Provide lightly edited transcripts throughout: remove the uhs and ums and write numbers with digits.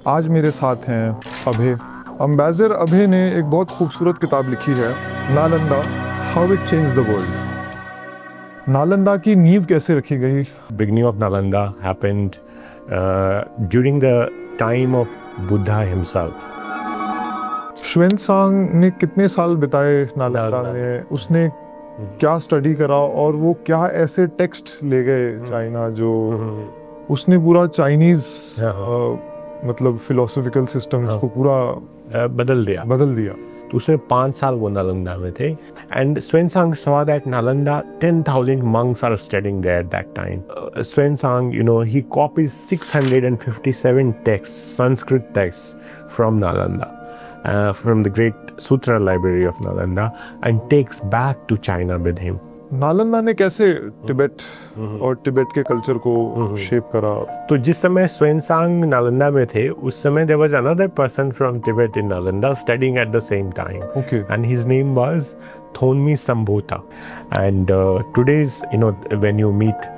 आज मेरे साथ हैं अभय। अम्बेसडर अभय ने एक बहुत खूबसूरत किताब लिखी है, Nalanda, how it change the world. Nalanda की नींव कैसे रखी गई? Beginning of Nalanda happened during the time of Buddha himself. xuanzang ने कितने साल बिताए नालंदा नालंदा। में? उसने क्या स्टडी करा और वो क्या ऐसे टेक्स्ट ले गए चाइना जो उसने पूरा चाइनीज मतलब फिलोसॉफिकल सिस्टम्स को पूरा बदल दिया। उसमें 5 साल वो नालंदा में थे and Xuanzang saw that Nalanda 10,000 monks are studying there at that time. Xuanzang, he copies 657 texts, Sanskrit texts from Nalanda, from the great Sutra library of Nalanda and takes back to China with him. Nalanda ने कैसे तिब्बत और तिब्बत के culture को shape करा? तो जिस समय Xuanzang Nalanda में थे उस समय there was another person from Tibet in Nalanda studying at the same time. Okay. And his name was Thonmi Sambhota. And today's, when you meet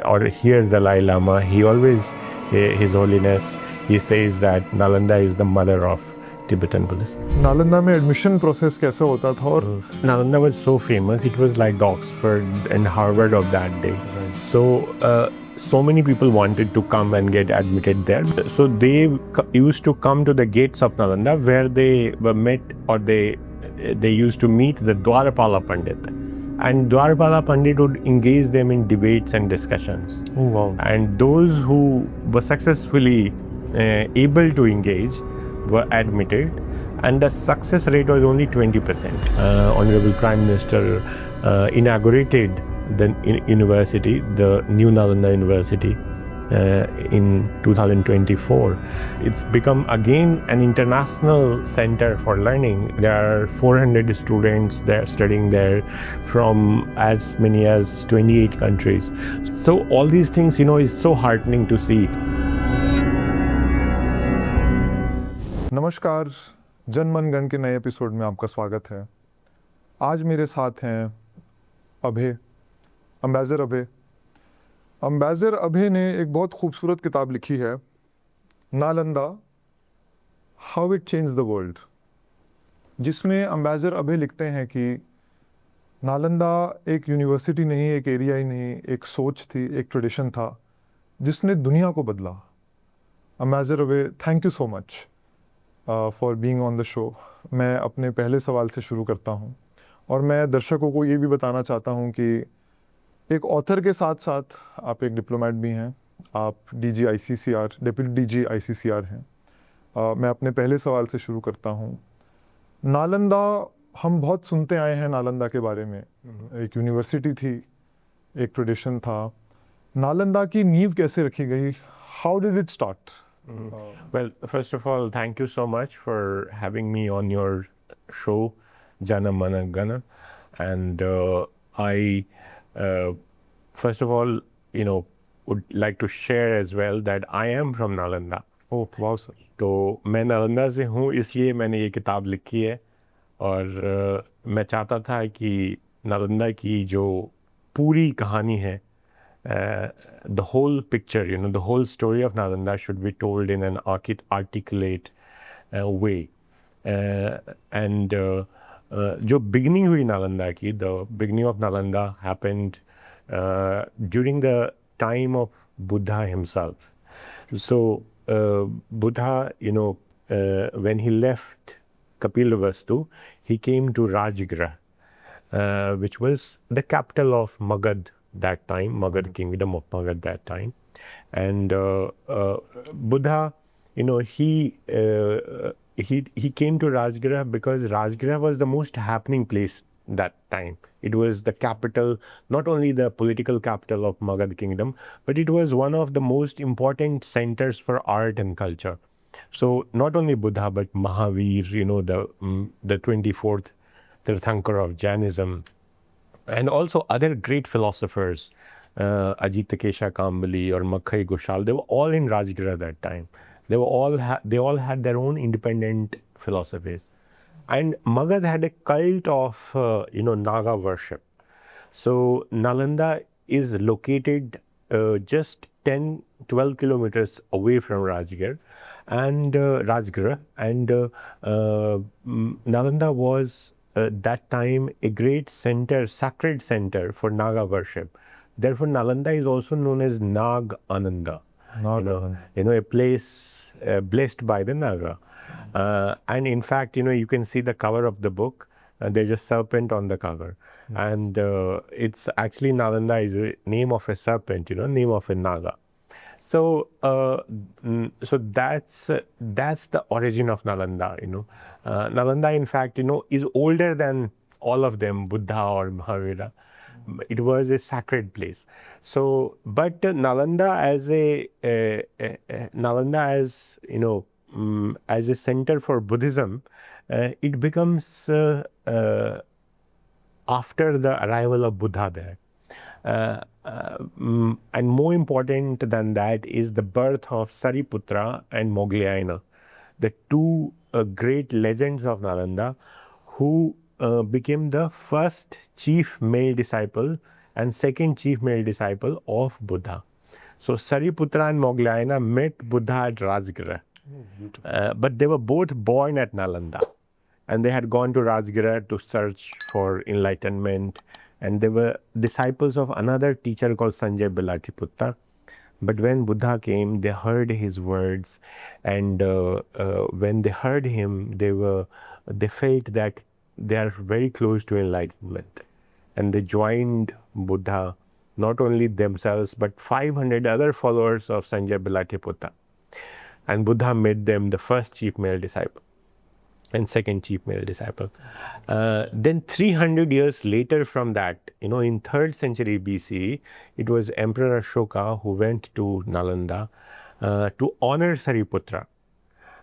or hear the Dalai Lama, he always, His Holiness, he says that Nalanda is the mother of Tibetan Buddhism. Nalanda में admission process कैसे होता था? और Nalanda was so famous, it was like the Oxford and Harvard of that day. So many people wanted to come and get admitted there. So they used to come to the gates of Nalanda where they were met, or they used to meet the Dwarapala Pandit. And Dwarapala Pandit would engage them in debates and discussions. Oh, wow. And those who were successfully able to engage were admitted, and the success rate was only 20%. Honorable Prime Minister inaugurated the university, the new Nalanda University, in 2024. It's become again an international center for learning. There are 400 students there studying there from as many as 28 countries. So all these things, is so heartening to see. नमस्कार, जन मन गण के नए episode में आपका स्वागत है। आज मेरे साथ हैं अभय, अम्बेसडर अभय। अम्बेसडर अभय ने एक बहुत खूबसूरत किताब लिखी है, Nalanda, how it change the world, जिसमें अम्बेसडर अभय लिखते हैं कि नालंदा एक यूनिवर्सिटी नहीं, एक एरिया ही नहीं, एक सोच थी, एक ट्रेडिशन था जिसने दुनिया को बदला। Ambassador Abhay, thank you so much for being on the show. मैं अपने पहले सवाल से शुरू करता हूं और मैं दर्शकों को ये भी बताना चाहता हूं कि एक ऑथर के साथ साथ आप एक डिप्लोमेट भी हैं। आप DG ICCR, deputy DG ICCR हैं। मैं अपने पहले सवाल से शुरू करता हूं। नालंदा, हम बहुत सुनते आए हैं नालंदा के बारे में। एक यूनिवर्सिटी थी, एक ट्रेडिशन था। नालंदा की नींव कैसे रखी गई? How did it start? Well, first of all, thank you so much for having me on your show, Jana Mana Gana. And I, first of all, would like to share as well that I am from Nalanda. Oh, wow, sir. तो मैं नालंदा से हूँ, इसलिए मैंने ये किताब लिखी है। और मैं चाहता था कि नालंदा की जो पूरी कहानी है, the whole picture, the whole story of Nalanda should be told in an articulate way. And जो beginning हुई नालंदा की, the beginning of Nalanda happened during the time of Buddha himself. So Buddha, when he left Kapilavastu, he came to Rajgarh, which was the capital of Magad that time, Magad kingdom of Magad that time. And Buddha, he came to Rajgarh because Rajgarh was the most happening place that time. It was the capital, not only the political capital of Magad kingdom, but it was one of the most important centers for art and culture. So not only Buddha, but Mahavir, the 24th Tirthankar of Jainism, and also other great philosophers, Ajit Kesha Kambali or Makhai Ghoshal, they were all in Rajgarh at that time. They all had their own independent philosophies. And Magad had a cult of, Naga worship. So Nalanda is located just 10-12 kilometers away from Rajgarh. and Rajgriha, and Nalanda was that time a great center, sacred center for Naga worship. Therefore, Nalanda is also known as Nag Ananda. A place blessed by the Naga. And in fact, you can see the cover of the book. There's a serpent on the cover, and it's actually Nalanda is a name of a serpent, name of a Naga. So, so that's the origin of Nalanda. Nalanda, in fact, is older than all of them, Buddha or Mahavira. It was a sacred place. So, but Nalanda as as a center for Buddhism, it becomes after the arrival of Buddha there. And more important than that is the birth of Sariputra and Mogglayana, the two great legends of Nalanda, who became the first chief male disciple and second chief male disciple of Buddha. So Sariputra and Mogglayana met Buddha at Rajgriha, but they were both born at Nalanda, and they had gone to Rajgriha to search for enlightenment, and they were disciples of another teacher called Sanjay Belatiputta. But when Buddha came, they heard his words, and when they heard him, they felt that they are very close to enlightenment, and they joined Buddha, not only themselves but 500 other followers of Sanjay Belatiputta, and Buddha made them the first chief male disciple and second chief male disciple. Then 300 years later from that, in 3rd century BC, it was Emperor Ashoka who went to Nalanda to honor Sariputra,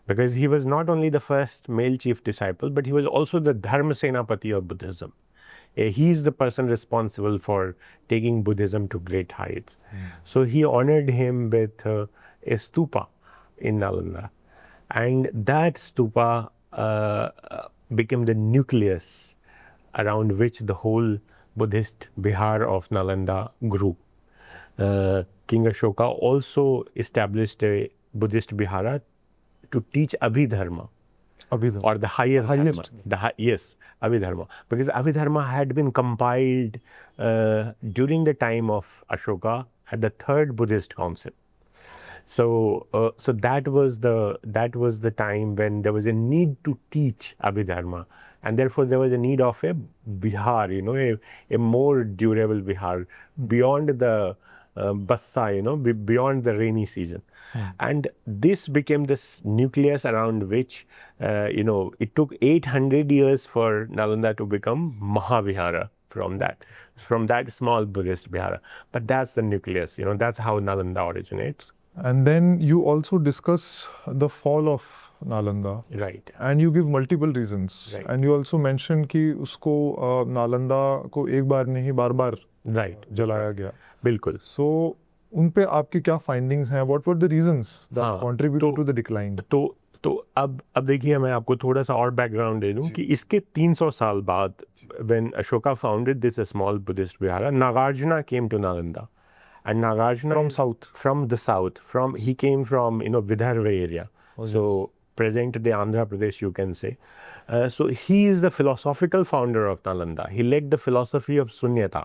because he was not only the first male chief disciple, but he was also the Dharma Senapati of Buddhism. He is the person responsible for taking Buddhism to great heights. So he honored him with a stupa in Nalanda, and that stupa became the nucleus around which the whole Buddhist Bihar of Nalanda grew. King Ashoka also established a Buddhist Bihara to teach Abhidharma, or the higher dharma. Yes, Abhidharma, because Abhidharma had been compiled during the time of Ashoka at the 3rd Buddhist Council. So, so that was the time when there was a need to teach Abhidharma, and therefore there was a need of a Bihar, a more durable Bihar beyond the Bassa, beyond the rainy season. And this became this nucleus around which, it took 800 years for Nalanda to become Mahavihara from that small Buddhist Vihara. But that's the nucleus, that's how Nalanda originates. And then you also discuss the fall of Nalanda. Right. And you give multiple reasons. Right. And you also mention कि उसको Nalanda को एक बार नहीं बार-बार जलाया गया. बिल्कुल. So उन पे आपकी क्या findings हैं? What were the reasons that contributed to the decline? तो अब देखिए, मैं आपको थोड़ा सा और बैकग्राउंड दे दूं कि इसके 300 साल बाद, when Ashoka founded this small Buddhist Vihara, Nagarjuna came to Nalanda. And Nagarjuna from the south, he came from Vidarbha area. So present day Andhra Pradesh, you can say. So he is the philosophical founder of Nalanda. He led the philosophy of Sunyata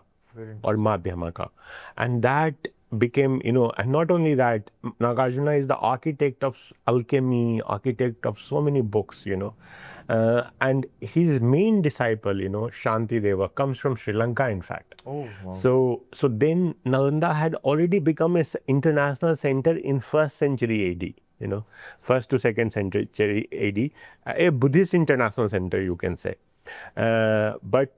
or Madhyamaka, and that became, and not only that, Nagarjuna is the architect of alchemy, architect of so many books, and his main disciple, Shantideva, comes from Sri Lanka, in fact. Oh, wow. So then Nalanda had already become an international center in 1st century AD, 1st to 2nd century AD, a Buddhist international center, you can say. But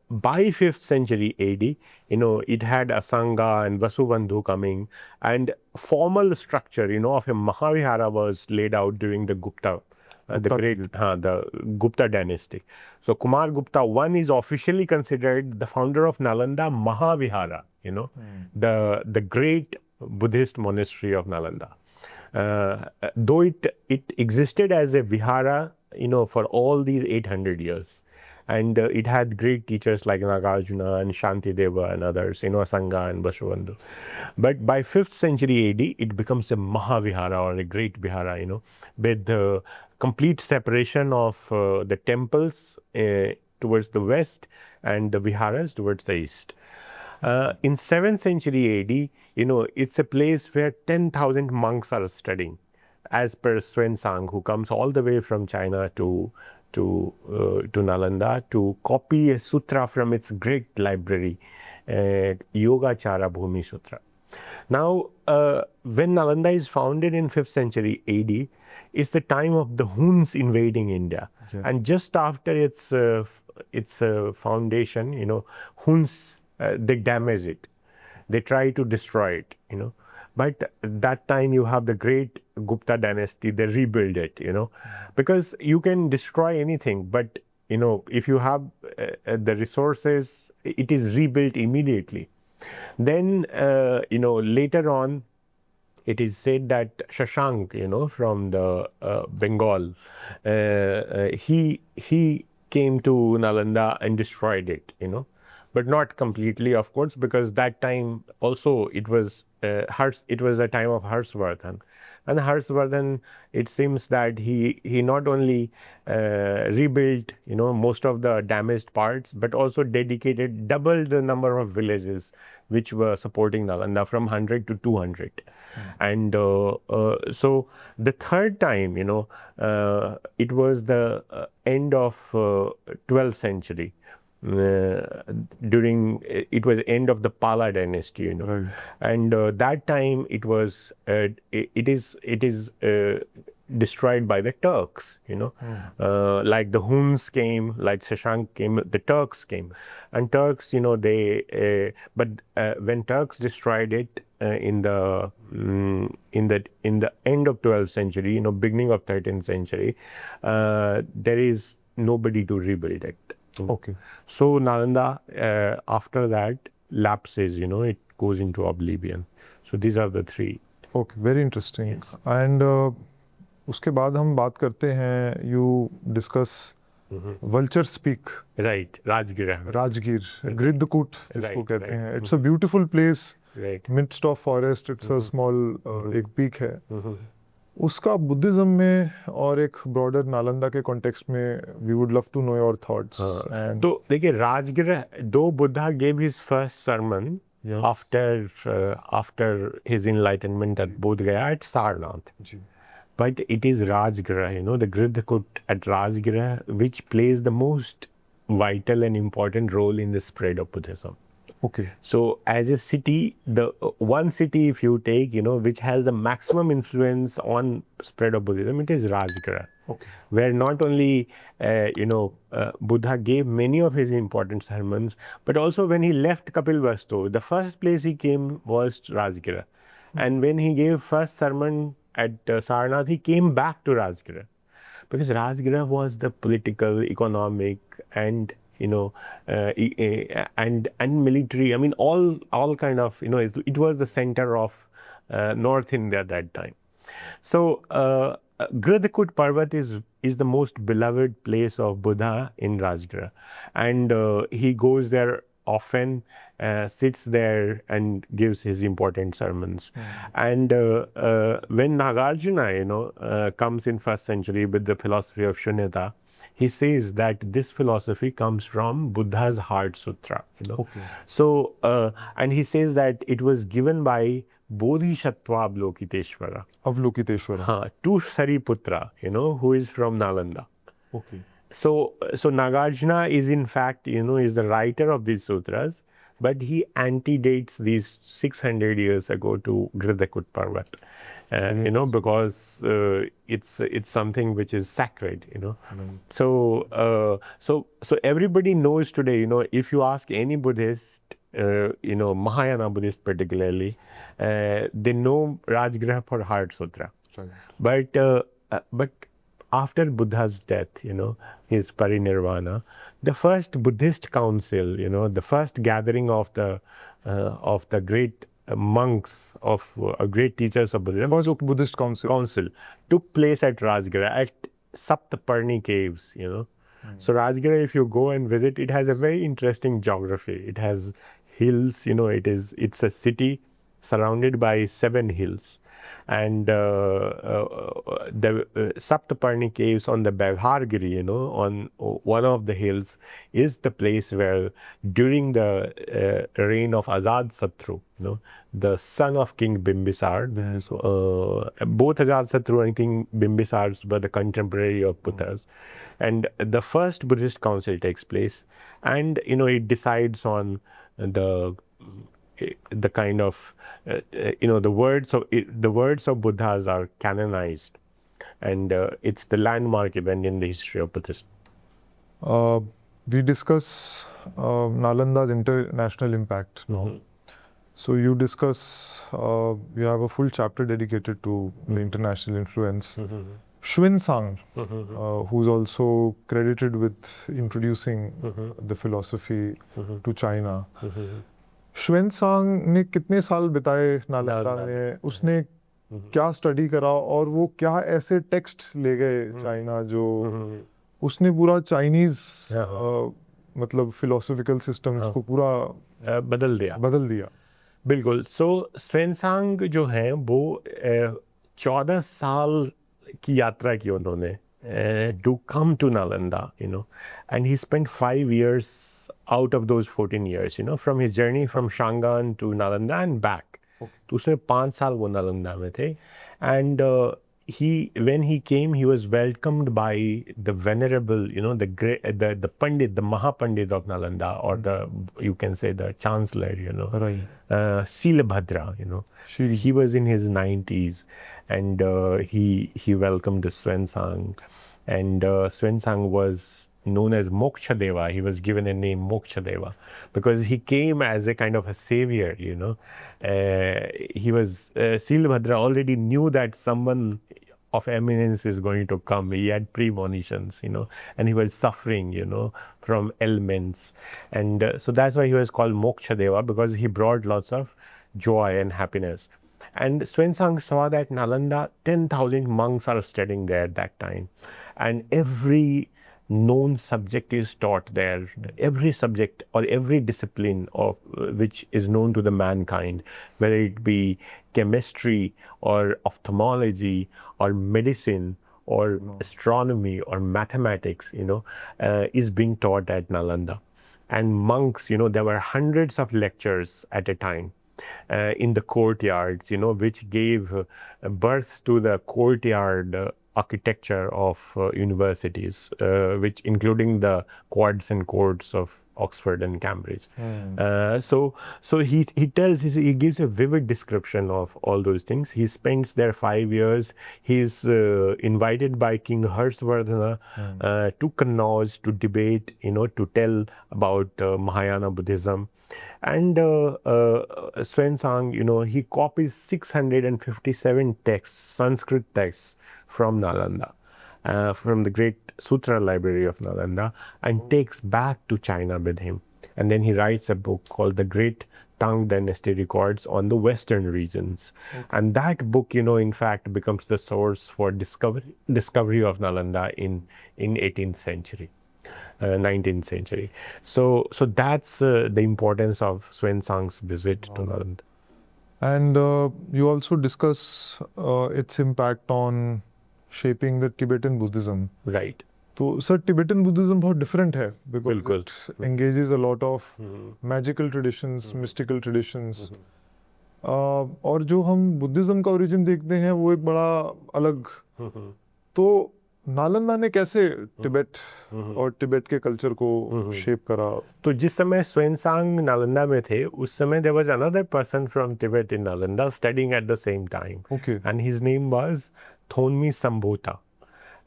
by 5th century AD, it had Asanga and Vasubandhu coming, and formal structure, of a Mahavihara was laid out during the Gupta, the Gupta Dynasty. So Kumar Gupta I is officially considered the founder of Nalanda Mahavihara, the great Buddhist monastery of Nalanda. Though it existed as a vihara, for all these 800 years. And it had great teachers like Nagarjuna and Shantideva and others, Sangha and Basavandhu. But by 5th century AD, it becomes a Mahavihara or a great Vihara, with the complete separation of the temples towards the west and the Viharas towards the east. In 7th century AD, it's a place where 10,000 monks are studying, as per Xuanzang, who comes all the way from China to Nalanda to copy a sutra from its great library, Yogacara Bhumi Sutra. Now, when Nalanda is founded in 5th century AD, it's the time of the Huns invading India. Yes. And just after its foundation, Huns, they damage it. They try to destroy it, But that time you have the great Gupta Dynasty, they rebuild it, Because you can destroy anything, but, if you have the resources, it is rebuilt immediately. Then, later on, it is said that Shashank, from the Bengal, he came to Nalanda and destroyed it, But not completely, of course, because that time also it was a time of Harshvardhan. And Harshvardhan, it seems that he not only rebuilt, most of the damaged parts, but also dedicated double the number of villages which were supporting Nalanda from 100 to 200. And so the third time, it was the end of 12th century. It was end of the Pala Dynasty, Right. And that time it was it is destroyed by the Turks, like the Huns came, like Shashank came, the Turks came, and Turks, but when Turks destroyed it in the end of 12th century, beginning of 13th century, there is nobody to rebuild it. Okay. So Nalanda, after that, lapses, it goes into oblivion. So these are the three. Okay, very interesting. Yes. And उसके बाद हम बात करते हैं, you discuss vulture speak. Right, Rajgir. Rajgir, Gridkut जिसको Right, कहते right. हैं. It's a beautiful place, Right. midst of forest. It's a small एक peak है. उसका बुद्धिज्म में और एक ब्रॉडर नालंदा के कॉन्टेक्स्ट में we would love to know your thoughts. तो देखिए, राजगृह, दो Buddha gave his first sermon after his enlightenment at Bodh Gaya at Sarnath. But it is Rajgriha, the Gridkut at Rajgriha, which plays the most vital and important role in the spread of Buddhism. Okay. So as a city, the one city if you take, which has the maximum influence on spread of Buddhism, it is Rajgriha. Okay. Where not only, Buddha gave many of his important sermons, but also when he left Kapilvastu, the first place he came was Rajgriha. And when he gave first sermon at Sarnath, he came back to Rajgriha. Because Rajgriha was the political, economic, and and military. I mean, all kind of, it was the center of North India at that time. So Gridkut Parvat is the most beloved place of Buddha in Rajgriha, and he goes there often, sits there and gives his important sermons. And when Nagarjuna, comes in 1st century with the philosophy of Shunyata, he says that this philosophy comes from Buddha's Heart Sutra. Okay. So, and he says that it was given by Bodhisattva Avlokiteshvara. Avlokiteshvara. To Sariputra, who is from Nalanda. Okay. So Nagarjuna is in fact, is the writer of these sutras, but he antedates these 600 years ago to Gridkut Parvat. Because it's something which is sacred, So everybody knows today, if you ask any Buddhist, Mahayana Buddhist particularly, they know Rajgriha for Heart Sutra. Right. But after Buddha's death, his parinirvana, the first Buddhist council, the first gathering of the great monks of great teachers of Buddhism, was a Buddhist council took place at Rajgriha, at Saptaparni caves, So Rajgir, if you go and visit, it has a very interesting geography. It has hills, it's a city surrounded by 7 hills. And the Saptaparni caves on the Bevhargiri, on one of the hills, is the place where during the reign of Azad Satru, the son of King Bimbisar, so, both Azad Satru and King Bimbisar were the contemporary of Buddhas. And the first Buddhist council takes place, and it decides on the kind of the words of Buddhas are canonized, and it's the landmark event in the history of Buddhism. We discuss Nalanda's international impact now. So you discuss, you have a full chapter dedicated to the international influence. Xuanzang, who's also credited with introducing the philosophy to China. Xuanzang ने कितने साल बिताए नालंदा में, उसने क्या study करा और वो क्या ऐसे टेक्स्ट ले गए चाइना जो उसने पूरा चाइनीज मतलब फिलोसॉफिकल सिस्टम्स को पूरा बदल दिया। बिल्कुल। सो xuanzang जो है वो 14 साल की यात्रा की उन्होंने to come to Nalanda, and he spent 5 years out of those 14 years, from his journey from Shangan to Nalanda and back. तो उसमें 5 साल वो नालंदा में थे, and when he came, he was welcomed by the venerable, the great, the Pandit, the Mahapandit of Nalanda, or you can say the Chancellor, right. Silabhadra, he was in his 90s, and he welcomed the Xuanzang, and Xuanzang was known as Moksha Deva. He was given a name Moksha Deva because he came as a kind of a savior, he was Silabhadra already knew that someone of eminence is going to come. He had premonitions, and he was suffering, from ailments, and so that's why he was called Moksha Deva, because he brought lots of joy and happiness. And Xuanzang saw that Nalanda, 10,000 monks are studying there at that time, and every known subject is taught there. Every subject or every discipline of which is known to the mankind, whether it be chemistry or ophthalmology or medicine or astronomy or mathematics, is being taught at Nalanda. And monks, there were hundreds of lectures at a time in the courtyards, which gave birth to the courtyard architecture of universities, which including the quads and courts of Oxford and Cambridge. So he gives a vivid description of all those things. He spends there 5 years. He's invited by King Harshvardhana to Kannauj to debate, to tell about Mahayana Buddhism. And Xuanzang, he copies 657 texts, Sanskrit texts from Nalanda, from the great Sutra library of Nalanda, and takes back to China with him. And then he writes a book called The Great Tang Dynasty Records on the Western regions. And that book, in fact, becomes the source for discovery of Nalanda in 18th century. 19th century. So that's the importance of Xuanzang's visit to Nalanda. And you also discuss its impact on shaping the Tibetan Buddhism. Right. So, sir, Tibetan Buddhism बहुत different है because बिल्कुल. it engages a lot of magical traditions, mystical traditions. और जो हम Buddhism का origin देखते हैं वो एक बड़ा अलग. तो नालंदा ने कैसे तिब्बत और तिब्बत के कल्चर को शेप करा? तो जिस समय Xuanzang नालंदा में थे, उस समय there was another person from Tibet in Nalanda studying at the same time. Okay. And his name was Thonmi Sambhota.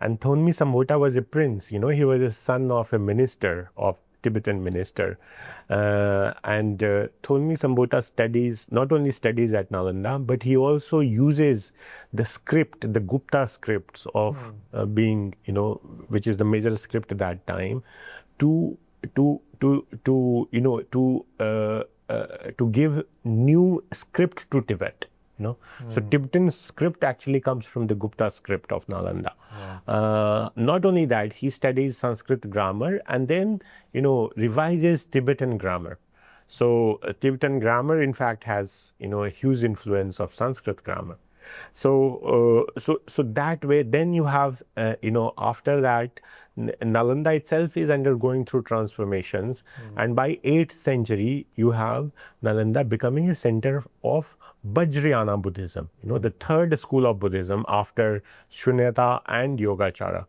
And Thonmi Sambhota was a prince, he was a son of a minister, of Tibetan minister. And Thonmi Sambhota not only studies at Nalanda, but he also uses the script, the Gupta scripts of being, which is the major script at that time, to give new script to Tibet. So Tibetan script actually comes from the Gupta script of Nalanda. Not only that, he studies Sanskrit grammar and then revises Tibetan grammar. So Tibetan grammar in fact has a huge influence of Sanskrit grammar. So that way, then you have after that, Nalanda itself is undergoing through transformations, and by 8th century you have Nalanda becoming a center of Vajrayana Buddhism, the third school of Buddhism after Shunyata and Yogacara.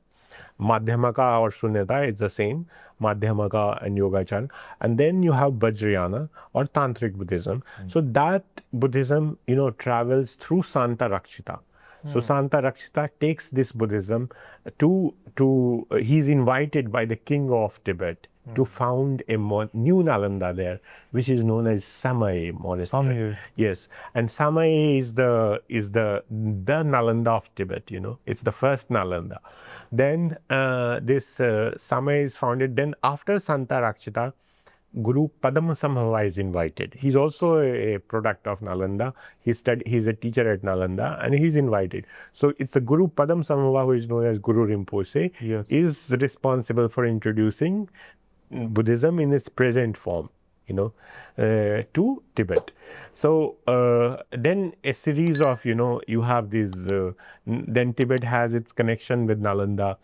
Madhyamaka or Shunyata is the same, Madhyamaka and Yogacara. And then you have Vajrayana or Tantric Buddhism. So that Buddhism, travels through Santa Rakshita. So Santa Rakshita takes this Buddhism he's invited by the king of Tibet to found a new Nalanda there, which is known as Samae monastery. Yes, and Samae is the Nalanda of Tibet. It's the first Nalanda. Then this Samae is founded. Then after Santa Rakshita, Guru Padmasambhava is invited. He's also a product of Nalanda. He's a teacher at Nalanda, and he's invited. So it's the Guru Padmasambhava, who is known as Guru Rinpoche, is responsible for introducing Buddhism in its present form, to Tibet. So then a series of, you have these, then Tibet has its connection with Nalanda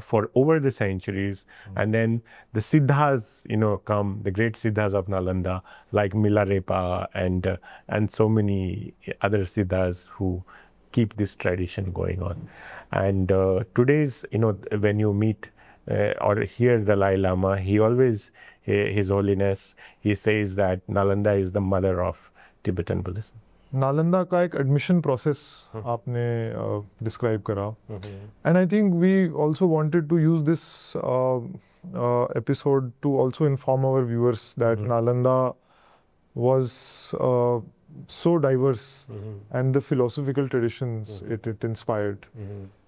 for over the centuries. And then the Siddhas, come, the great Siddhas of Nalanda, like Milarepa and so many other Siddhas who keep this tradition going on. And today's, when you meet or hear the Dalai Lama, he always, His Holiness, he says that Nalanda is the mother of Tibetan Buddhism. Nalanda का एक admission process आपने describe करा, and I think we also wanted to use this episode to also inform our viewers that Nalanda was so diverse and the philosophical traditions it inspired.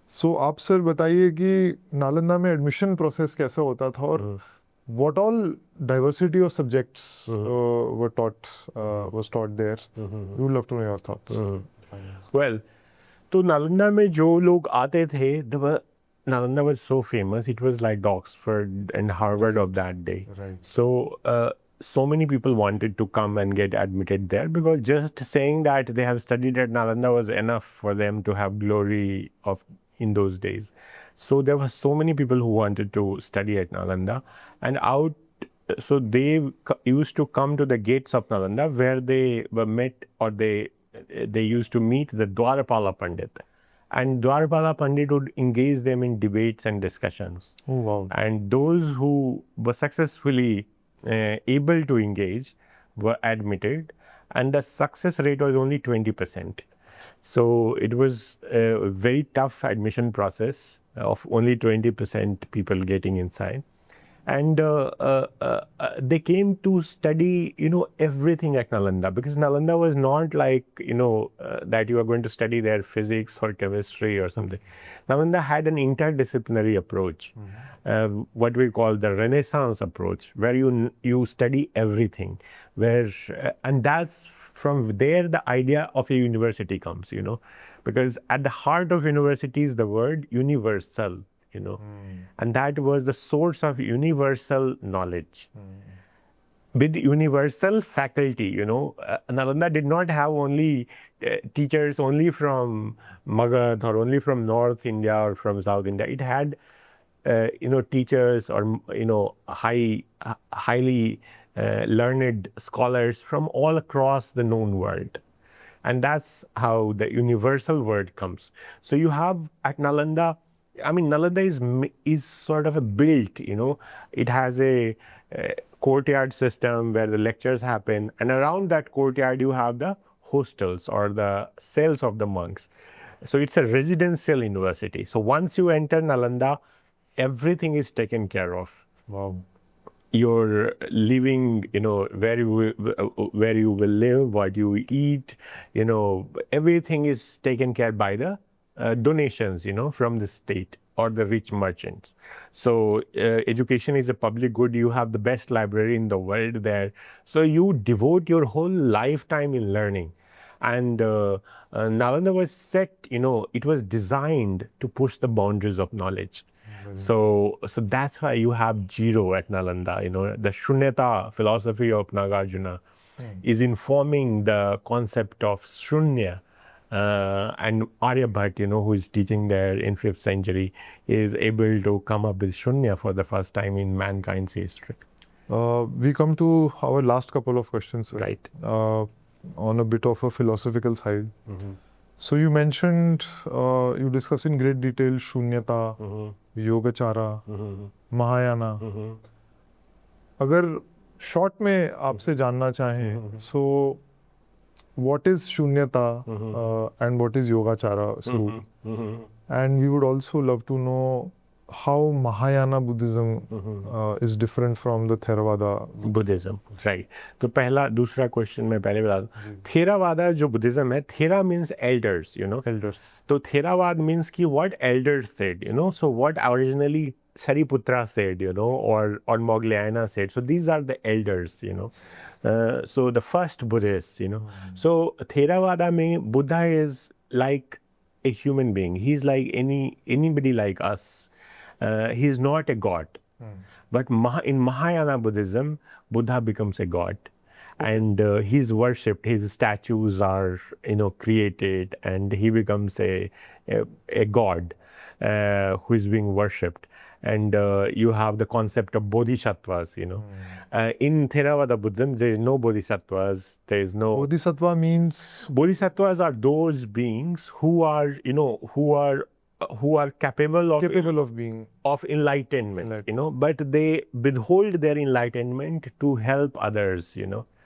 So आप sir बताइए कि नालंदा में admission process कैसा होता था और what all diversity of subjects was taught there. We would love to know your thoughts. Well, तो नालंदा में जो लोग आते थे, Nalanda was so famous. It was like the Oxford and Harvard of that day. Right. So many people wanted to come and get admitted there, because just saying that they have studied at Nalanda was enough for them to have glory in those days. So there were so many people who wanted to study at Nalanda, and so they used to come to the gates of Nalanda, where they were met, or they used to meet the Dwarapala Pandit. And Dwarapala Pandit would engage them in debates and discussions. Oh, wow. And those who were successfully able to engage were admitted, and the success rate was only 20%. So it was a very tough admission process of only 20% people getting inside. And they came to study, everything at Nalanda, because Nalanda was not like, that you are going to study there physics or chemistry or something. Nalanda had an interdisciplinary approach, what we call the Renaissance approach, where you study everything, and that's from there the idea of a university comes, because at the heart of university is the word universal. And that was the source of universal knowledge. With universal faculty, Nalanda did not have only teachers only from Magadh or only from North India or from South India. It had, teachers or, highly learned scholars from all across the known world. And that's how the universal word comes. So you have at Nalanda, Nalanda is sort of a built, it has a courtyard system where the lectures happen, and around that courtyard you have the hostels or the cells of the monks. So it's a residential university. So once you enter Nalanda, everything is taken care of. Wow. Your living, where you will live, what you eat, everything is taken care by the donations, from the state or the rich merchants. So education is a public good. You have the best library in the world there. So you devote your whole lifetime in learning. And Nalanda was set, it was designed to push the boundaries of knowledge. So that's why you have zero at Nalanda. The Shunyata philosophy of Nagarjuna is informing the concept of Shunya. And Aryabhat, who is teaching there in 5th century, is able to come up with Shunya for the first time in mankind's history. We come to our last couple of questions, sir. Right. On a bit of a philosophical side. So you mentioned, you discussed in great detail Shunyata, Yogacara, Mahayana. अगर short में आपसे जानना चाहें, so what is Shunyata and what is Yogacara Swarup? And we would also love to know how Mahayana Buddhism is different from the Theravada Buddhism, right. तो पहला दूसरा question मैं पहले बता दूं, थेरावादा जो बुद्धिज्म है, थेरा means elders, elders. तो थेरावाद means कि what elders said, so what originally Sariputra said, or Moggallana said. So these are the elders, so the first Buddhists, So Theravada mein Buddha is like a human being. He's like anybody like us. He is not a god. But in Mahayana Buddhism, Buddha becomes a god. And he's worshipped, his statues are, created, and he becomes a god who is being worshipped. And you have the concept of bodhisattvas, in Theravada Buddhism, there is no bodhisattvas, there is no... Bodhisattva means? Bodhisattvas are those beings who are, who are capable of being of enlightenment, but they withhold their enlightenment to help others,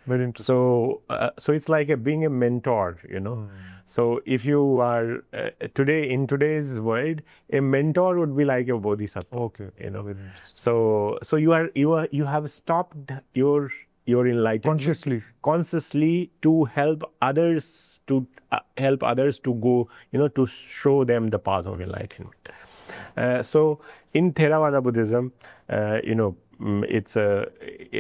Very interesting. So it's like being a mentor, So if you are in today's world, a mentor would be like a bodhisattva. Okay. Very interesting. So you have stopped your enlightenment consciously to help others to go, to show them the path of enlightenment. So in Theravada Buddhism,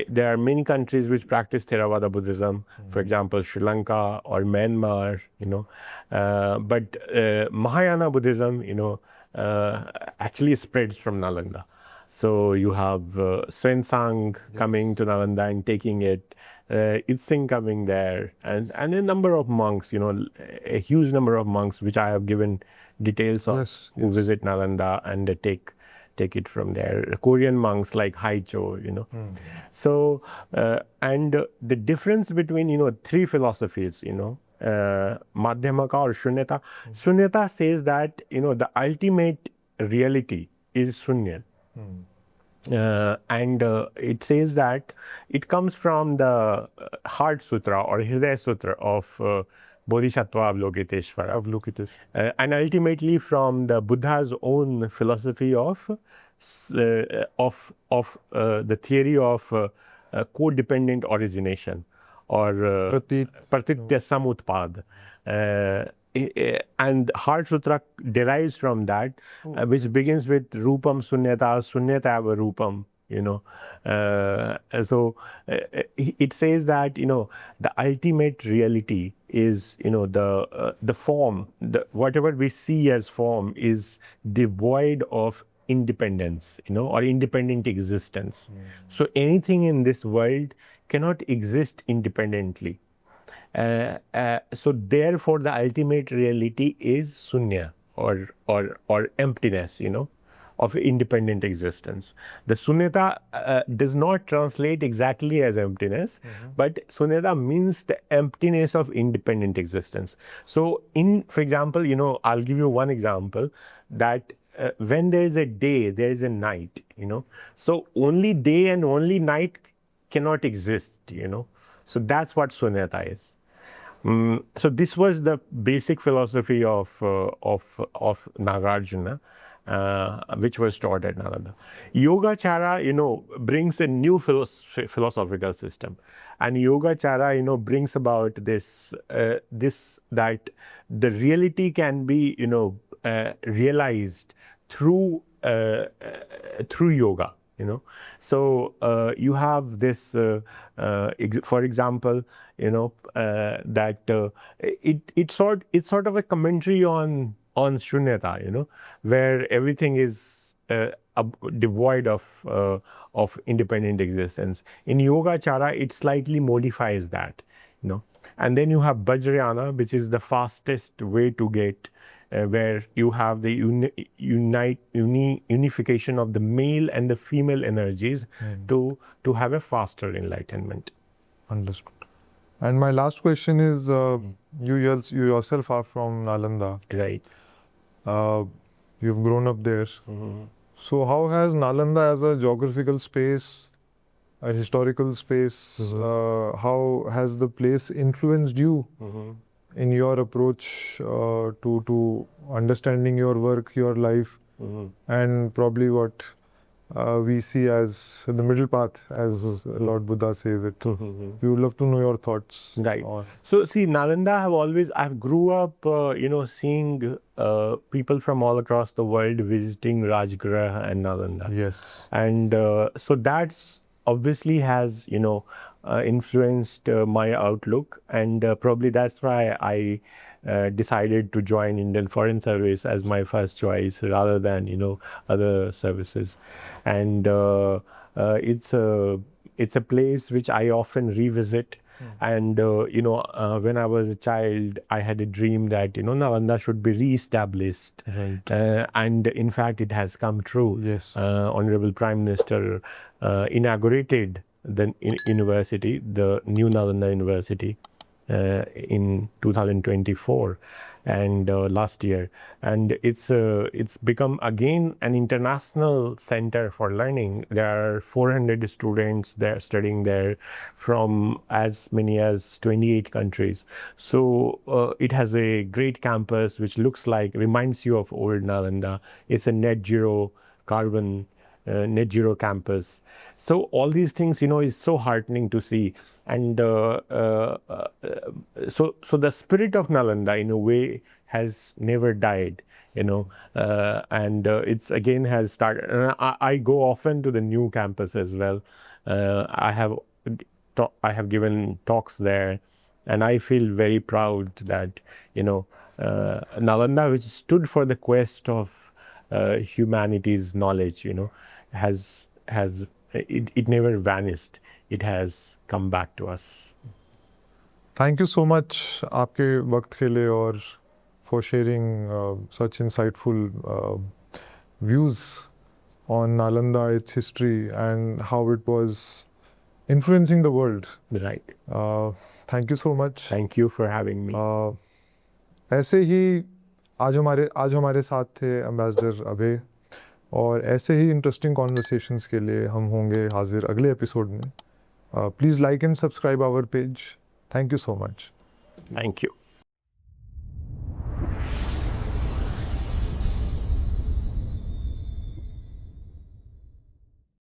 there are many countries which practice Theravada Buddhism, for example, Sri Lanka or Myanmar, but Mahayana Buddhism, actually spreads from Nalanda. So you have Xuanzang coming to Nalanda and taking it, Itsing coming there, and a number of monks, a huge number of monks, which I have given details of, who visit Nalanda and take it from there. Korean monks like Haicho, So, and the difference between, three philosophies, Madhyamaka or Shunyata. Shunyata says that, the ultimate reality is Shunya. And it says that it comes from the Heart Sutra or Hridaya Sutra of Bodhisattva Avalokiteshvara, and ultimately from the Buddha's own philosophy of the theory of codependent origination or Pratitya Samutpad. And Heart Sutra derives from that, which begins with Rupam Sunyata, Sunyata eva Rupam, So it says that, the ultimate reality is, the form, whatever we see as form is devoid of independence, or independent existence. So anything in this world cannot exist independently. So therefore the ultimate reality is Sunya or emptiness, of independent existence. The Sunyata does not translate exactly as emptiness, but Sunyata means the emptiness of independent existence. So for example, I'll give you one example that when there is a day, there is a night, So only day and only night cannot exist, So that's what Sunyata is. So this was the basic philosophy of Nagarjuna, which was taught at Nalanda. Yogacara, brings a new philosophical system, and Yogacara, brings about this that the reality can be, realized through yoga. you know. So you have this, for example, you know, that it's sort of a commentary on shunyata, you know, where everything is devoid of independent existence. In Yogacara, it slightly modifies that, you know. And then you have Vajrayana, which is the fastest way to get, where you have the unification of the male and the female energies to have a faster enlightenment. Understood. And my last question is, you yourself are from Nalanda. Right. You've grown up there. So how has Nalanda as a geographical space, a historical space, how has the place influenced you in your approach to understanding your work, your life, and probably what we see as the middle path, as Lord Buddha says it. We would love to know your thoughts. Right. So see, Nalanda, I've grew up, you know, seeing people from all across the world visiting Rajgriha and Nalanda. Yes. And so that's obviously has, you know, influenced my outlook, and probably that's why I decided to join Indian Foreign Service as my first choice rather than, you know, other services. And it's a place which I often revisit. And you know, when I was a child, I had a dream that, you know, Nalanda should be re-established. And in fact, it has come true. Yes. Honorable Prime Minister inaugurated the university, the new Nalanda University, in 2024 and last year, and it's become again an international center for learning. There are 400 students there studying there from as many as 28 countries. So it has a great campus which reminds you of old Nalanda. It's a net zero carbon net zero campus. So all these things, you know, is so heartening to see. And so the spirit of Nalanda, in a way, has never died, you know, and it's again has started. And I go often to the new campus as well. I have given talks there, and I feel very proud that, you know, Nalanda, which stood for the quest of humanity's knowledge, you know, it never vanished. It has come back to us. Thank you so much आपके वक्त के लिए और for sharing such insightful views on Nalanda, its history, and how it was influencing the world. Right. Thank you so much. Thank you for having me. ऐसे ही आज हमारे साथ थे एम्बेसडर अभय, और ऐसे ही इंटरेस्टिंग कॉन्वर्सेशंस के लिए हम होंगे हाजिर अगले एपिसोड में. Please like and subscribe our page. Thank you so much. Thank you.